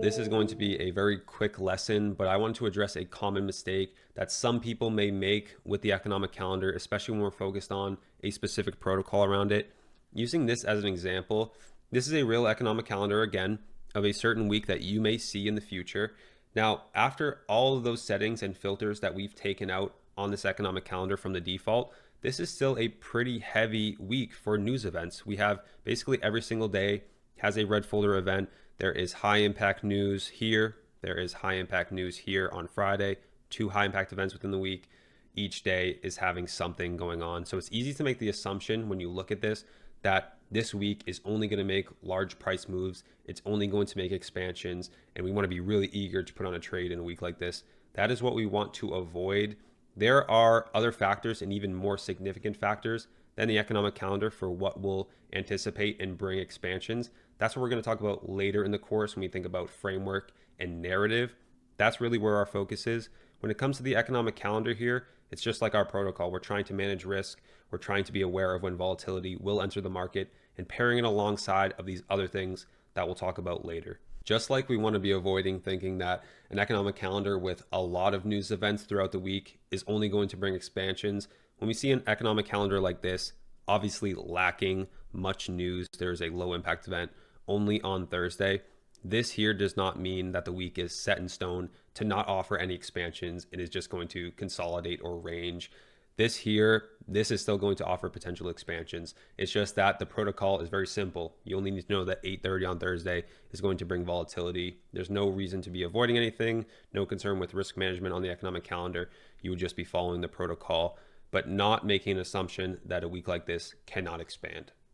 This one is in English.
This is going to be a very quick lesson, but I want to address a common mistake that some people may make with the economic calendar, especially when we're focused on a specific protocol around it. Using this as an example, this is a real economic calendar, again, of a certain week that you may see in the future. Now, after all of those settings and filters that we've taken out on this economic calendar from the default, this is still a pretty heavy week for news events. We have basically every single day has a red folder event. There is high impact news here. There is high impact news here on Friday. 2 high impact events within the week. Each day is having something going on. So it's easy to make the assumption when you look at this that this week is only going to make large price moves. It's only going to make expansions. And we want to be really eager to put on a trade in a week like this. That is what we want to avoid. There are other factors and even more significant factors than the economic calendar for what will anticipate and bring expansions. That's what we're going to talk about later in the course when we think about framework and narrative. That's really where our focus is. When it comes to the economic calendar here, it's just like our protocol. We're trying to manage risk. We're trying to be aware of when volatility will enter the market and pairing it alongside of these other things that we'll talk about later. Just like we want to be avoiding thinking that an economic calendar with a lot of news events throughout the week is only going to bring expansions, when we see an economic calendar like this, obviously lacking much news, there's a low impact event only on Thursday. This here does not mean that the week is set in stone to not offer any expansions. It is just going to consolidate or range. This is still going to offer potential expansions. It's just that the protocol is very simple. You only need to know that 8:30 on Thursday is going to bring volatility. There's no reason to be avoiding anything, no concern with risk management on the economic calendar. You would just be following the protocol, but not making an assumption that a week like this cannot expand.